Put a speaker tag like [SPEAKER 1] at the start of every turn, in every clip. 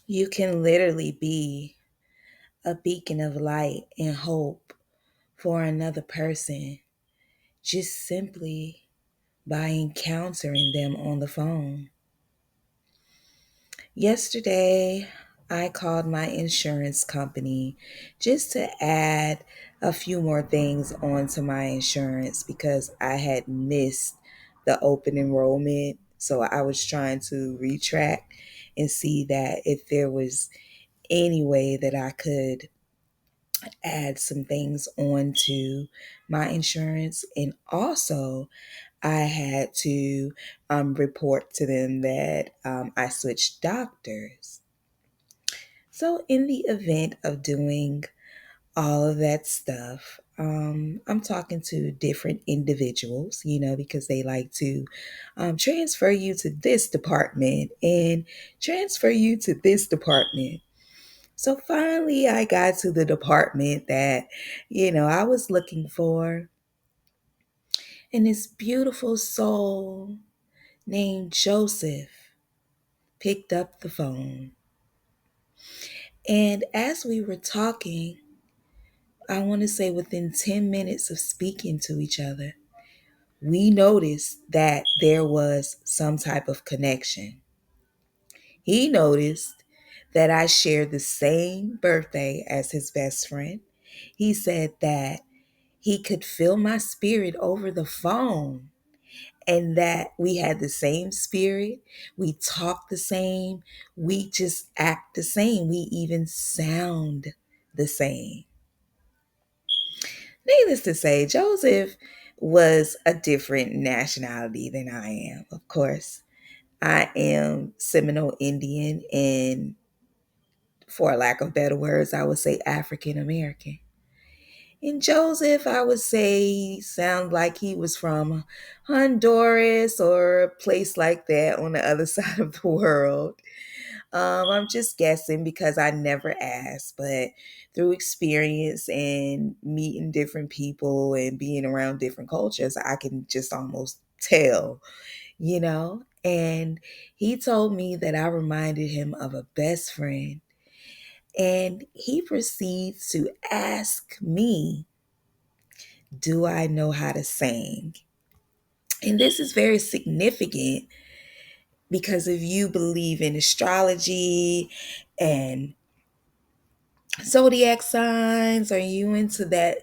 [SPEAKER 1] You can literally be a beacon of light and hope for another person just simply by encountering them on the phone. Yesterday, I called my insurance company just to add a few more things onto my insurance because I had missed the open enrollment. So I was trying to retrack and see that if there was any way that I could add some things onto my insurance. And also, I had to report to them that I switched doctors. So, in the event of doing all of that stuff, I'm talking to different individuals, because they like to transfer you to this department and transfer you to this department. So finally, I got to the department that, I was looking for. And this beautiful soul named Joseph picked up the phone. And as we were talking, I want to say within 10 minutes of speaking to each other, we noticed that there was some type of connection. He noticed that I shared the same birthday as his best friend. He said that he could feel my spirit over the phone and that we had the same spirit. We talk the same. We just act the same. We even sound the same. Needless to say, Joseph was a different nationality than I am, of course. I am Seminole Indian, and for lack of better words, I would say African American. And Joseph, I would say, sound like he was from Honduras or a place like that on the other side of the world. I'm just guessing because I never asked, but through experience and meeting different people and being around different cultures, I can just almost tell. And he told me that I reminded him of a best friend. And he proceeds to ask me, do I know how to sing? And this is very significant because if you believe in astrology and zodiac signs, or you into that,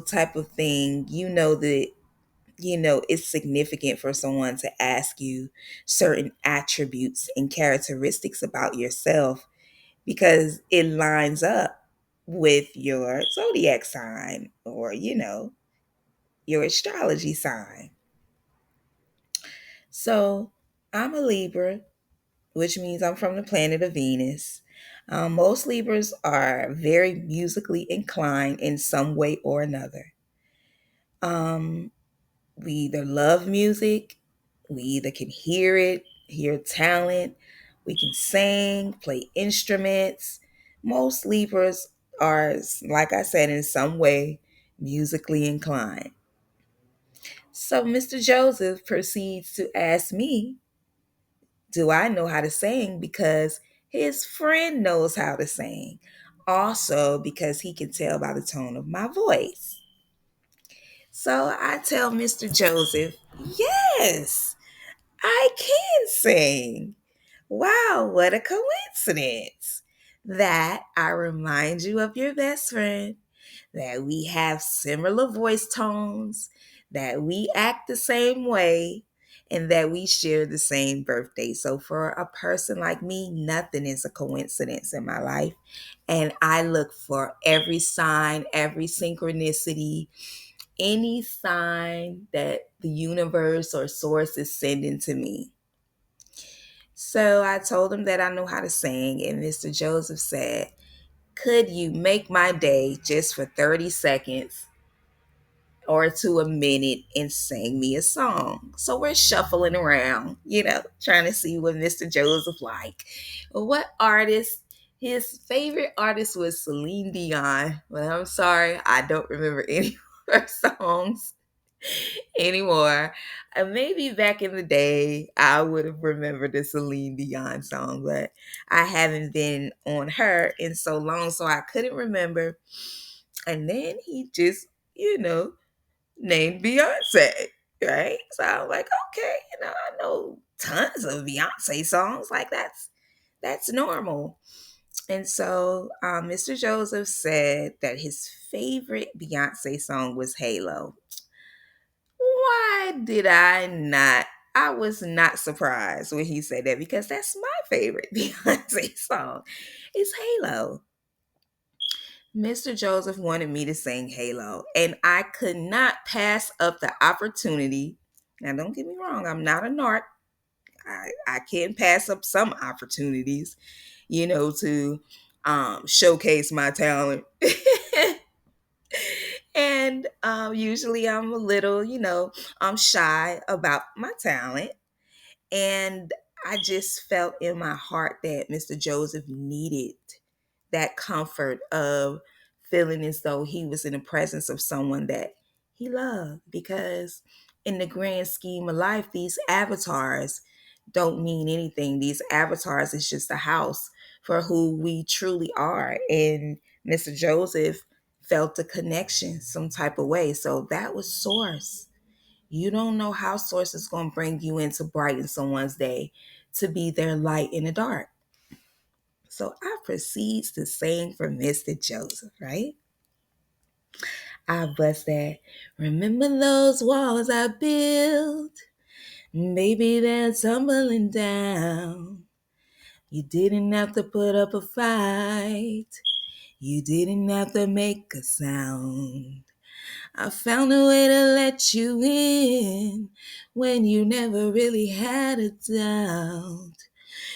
[SPEAKER 1] type of thing, that, it's significant for someone to ask you certain attributes and characteristics about yourself because it lines up with your zodiac sign or, your astrology sign. So I'm a Libra, which means I'm from the planet of Venus. Most Libras are very musically inclined in some way or another. Um, we either love music, we either can hear talent, we can sing, play instruments. Most Libras are, like I said, in some way musically inclined. So Mr. Joseph proceeds to ask me, do I know how to sing? Because his friend knows how to sing. Also, because he can tell by the tone of my voice. So I tell Mr. Joseph, yes, I can sing. Wow, what a coincidence. That I remind you of your best friend, that we have similar voice tones, that we act the same way, and that we share the same birthday. So, for a person like me, nothing is a coincidence in my life. And I look for every sign, every synchronicity, any sign that the universe or source is sending to me. So I told him that I know how to sing, and Mr. Joseph said, could you make my day just for 30 seconds or to a minute and sing me a song? So we're shuffling around, trying to see what Mr. Joseph like. What artist? His favorite artist was Celine Dion, but I'm sorry, I don't remember any of her songs. anymore. Maybe back in the day, I would have remembered the Celine Dion song, but I haven't been on her in so long, so I couldn't remember. And then he just, named Beyonce, right? So I'm like, okay, I know tons of Beyonce songs. Like that's normal. And so Mr. Joseph said that his favorite Beyonce song was Halo. Why did I not? I was not surprised when he said that because that's my favorite Beyonce song. It's Halo. Mr. Joseph wanted me to sing Halo, and I could not pass up the opportunity. Now, don't get me wrong, I'm not a narc. I can pass up some opportunities, to showcase my talent. And usually I'm a little, I'm shy about my talent. And I just felt in my heart that Mr. Joseph needed that comfort of feeling as though he was in the presence of someone that he loved. Because in the grand scheme of life, these avatars don't mean anything. These avatars is just a house for who we truly are. And Mr. Joseph felt a connection some type of way. So that was Source. You don't know how Source is going to bring you in to brighten someone's day, to be their light in the dark. So I proceeds to sing for Mr. Joseph, right? I bust that. Remember those walls I built? Maybe they're tumbling down. You didn't have to put up a fight. You didn't have to make a sound. I found a way to let you in when you never really had a doubt.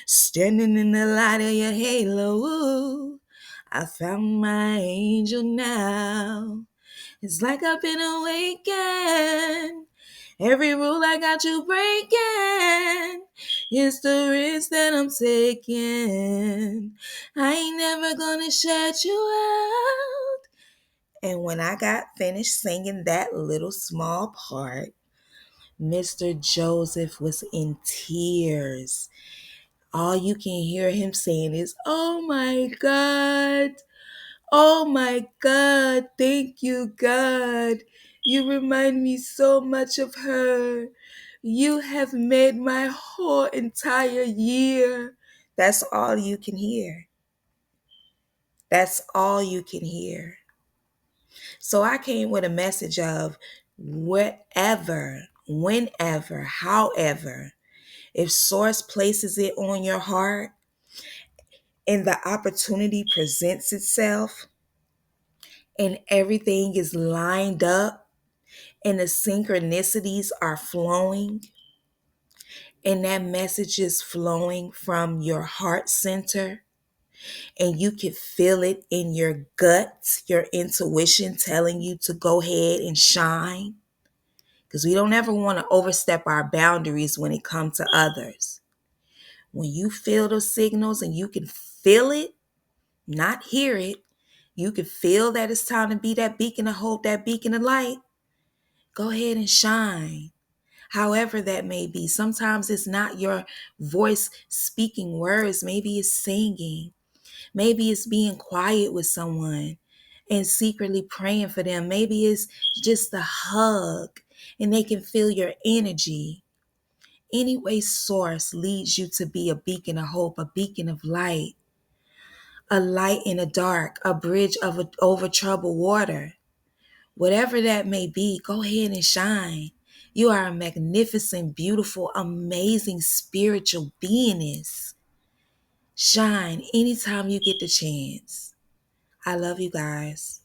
[SPEAKER 1] Standing in the light of your halo, ooh, I found my angel now. It's like I've been awakened. Every rule I got you breaking. It's the risk that I'm taking. I ain't never gonna shut you out. And when I got finished singing that little small part, Mr. Joseph was in tears. All you can hear him saying is, "Oh my God. Oh my God. Thank you, God. You remind me so much of her. You have made my whole entire year." That's all you can hear. That's all you can hear. So I came with a message of whatever, whenever, however, if Source places it on your heart and the opportunity presents itself and everything is lined up and the synchronicities are flowing and that message is flowing from your heart center and you can feel it in your gut, your intuition telling you to go ahead and shine. Because we don't ever want to overstep our boundaries when it comes to others. When you feel those signals and you can feel it, not hear it, you can feel that it's time to be that beacon of hope, that beacon of light, go ahead and shine. However that may be. Sometimes it's not your voice speaking words. Maybe it's singing. Maybe it's being quiet with someone and secretly praying for them. Maybe it's just a hug and they can feel your energy. Anyway, Source leads you to be a beacon of hope, a beacon of light, a light in the dark, a bridge over troubled water. Whatever that may be, go ahead and shine. You are a magnificent, beautiful, amazing spiritual beingness. Shine anytime you get the chance. I love you guys.